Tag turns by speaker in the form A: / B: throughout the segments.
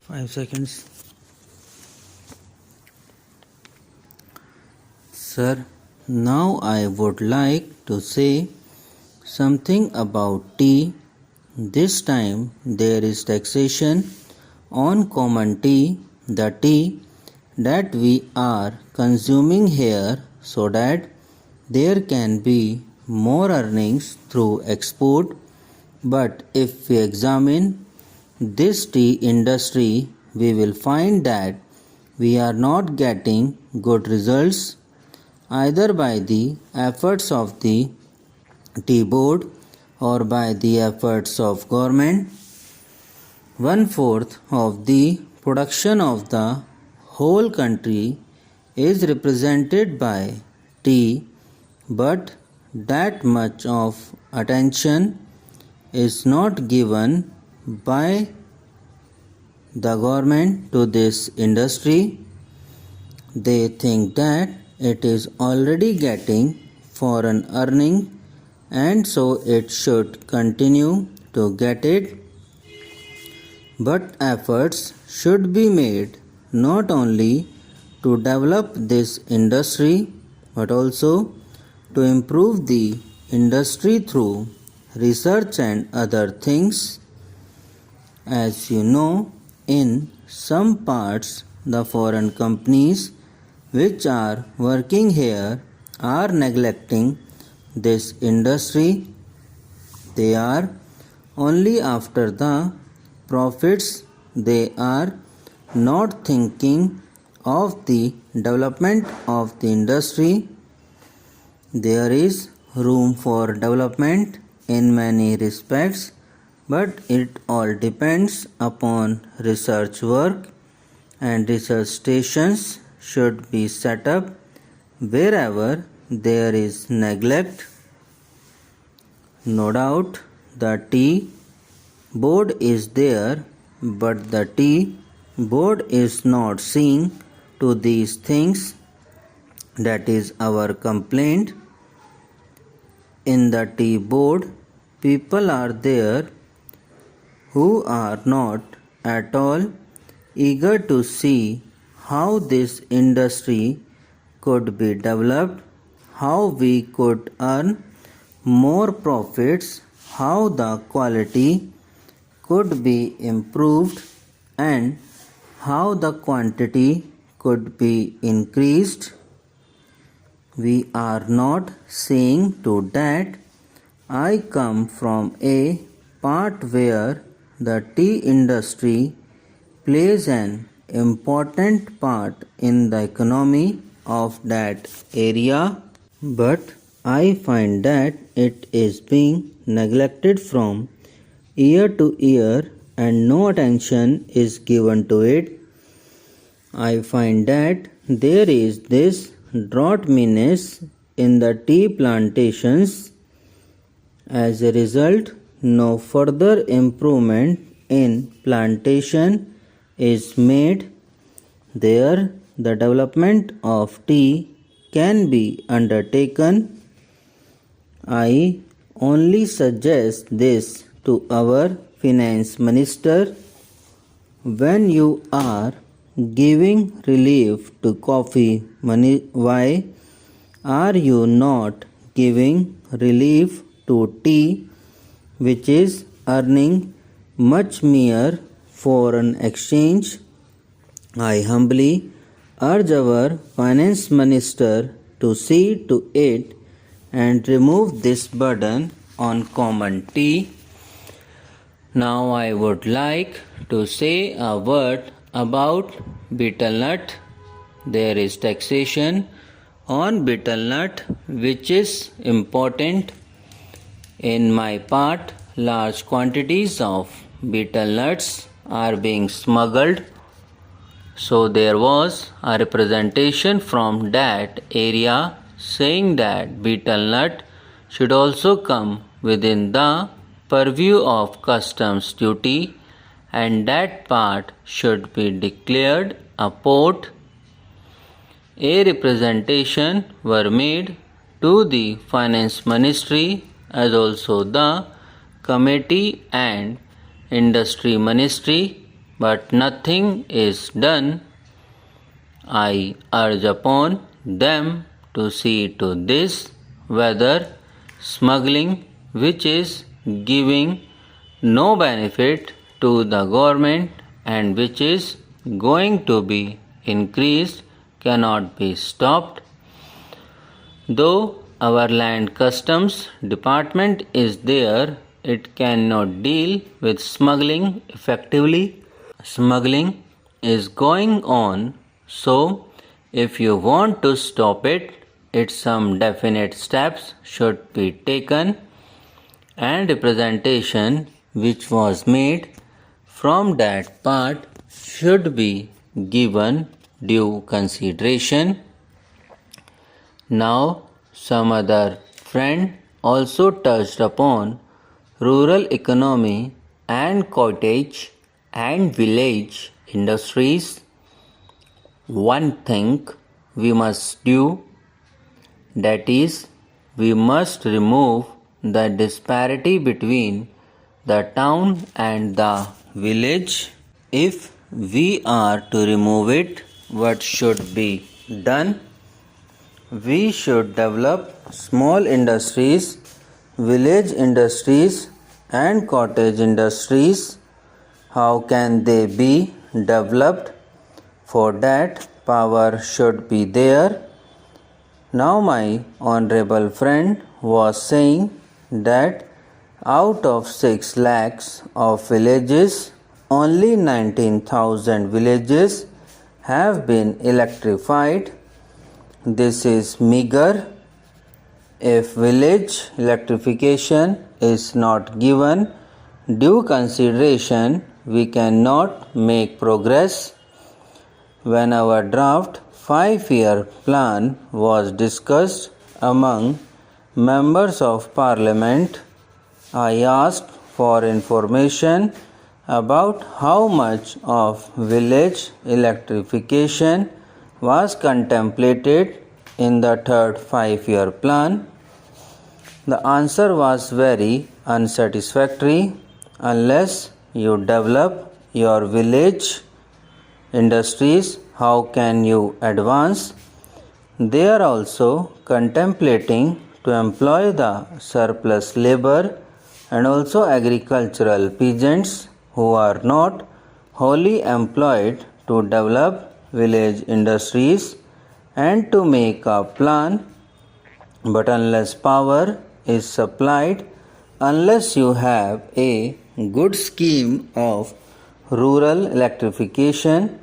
A: 5 seconds. Sir, now I would like to say something about tea. This time there is taxation on common tea, the tea that we are consuming here, so that there can be more earnings through export. But if we examine this tea industry, we will find that we are not getting good results either by the efforts of the tea board or by the efforts of government. 1/4 of the production of the whole country is represented by tea, but that much of attention is not given by the government to this industry. They think that it is already getting foreign earning and so it should continue to get it. But efforts should be made not only to develop this industry but also to improve the industry through research and other things. As you know, in some parts the foreign companies which are working here are neglecting this industry. They are only after the profits. They are not thinking of the development of the industry. There is room for development in many respects, but it all depends upon research work, and research stations should be set up wherever there is neglect. No doubt the tea board is there, but the tea board is not seeing to these things. That is our complaint. In the tea board, people are there who are not at all eager to see how this industry could be developed, how we could earn more profits, how the quality could be improved, and how the quantity could be increased. We are not saying to that. I come from a part where the tea industry plays an important part in the economy of that area, but I find that it is being neglected from year to year and no attention is given to it. I find that there is this drought menace in the tea plantations. As a result, no further improvement in plantation is made. There, the development of tea can be undertaken. I only suggest this to our finance minister. When you are giving relief to coffee money, why are you not giving relief to tea, which is earning much mere foreign exchange? I humbly urge our finance minister to see to it and remove this burden on common tea. Now I would like to say a word about betel nut. There is taxation on betel nut which is important. In my part, large quantities of betel nuts are being smuggled. So there was a representation from that area saying that betel nut should also come within the purview of customs duty, and that part should be declared a port. A representation were made to the finance ministry as also the committee and industry ministry, but nothing is done. I urge upon them to see to this whether smuggling, which is giving no benefit to the government and which is going to be increased, cannot be stopped. Though our land customs department is there, it cannot deal with smuggling effectively. Smuggling is going on, so if you want to stop it, some definite steps should be taken, and representation which was made from that part should be given due consideration. Now, some other friend also touched upon rural economy and cottage and village industries. One thing we must do, that is, we must remove the disparity between the town and the village. If we are to remove it, what should be done? We should develop small industries, village industries and cottage industries. How can they be developed? For that, power should be there. Now my honorable friend was saying that out of 6 lakhs of villages, only 19,000 villages have been electrified. This is meager. If village electrification is not given due consideration, we cannot make progress. When our draft 5-year plan was discussed among members of parliament, I asked for information about how much of village electrification was contemplated in the third 5-year plan. The answer was very unsatisfactory. Unless you develop your village industries, how can you advance? They are also contemplating to employ the surplus labor and also agricultural peasants who are not wholly employed to develop village industries and to make a plan. But unless power is supplied, unless you have a good scheme of rural electrification,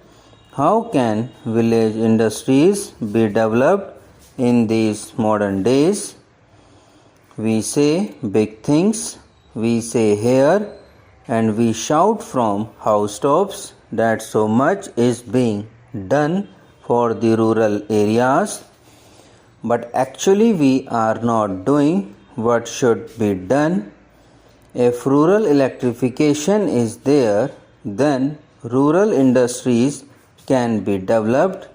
A: how can village industries be developed in these modern days? We say big things, we say here, and we shout from housetops that so much is being done for the rural areas, but actually we are not doing what should be done. If rural electrification is there, then rural industries can be developed,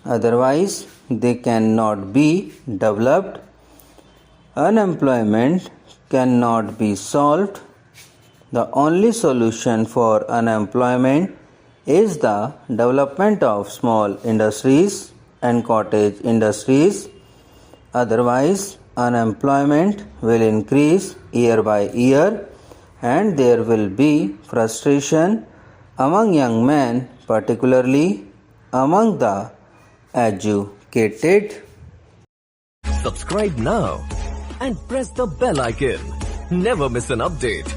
A: otherwise they cannot be developed. Unemployment cannot be solved. The only solution for unemployment is the development of small industries and cottage industries. Otherwise, unemployment will increase year by year and there will be frustration among young men, particularly among the educated.
B: Subscribe now and press the bell icon. Never miss an update.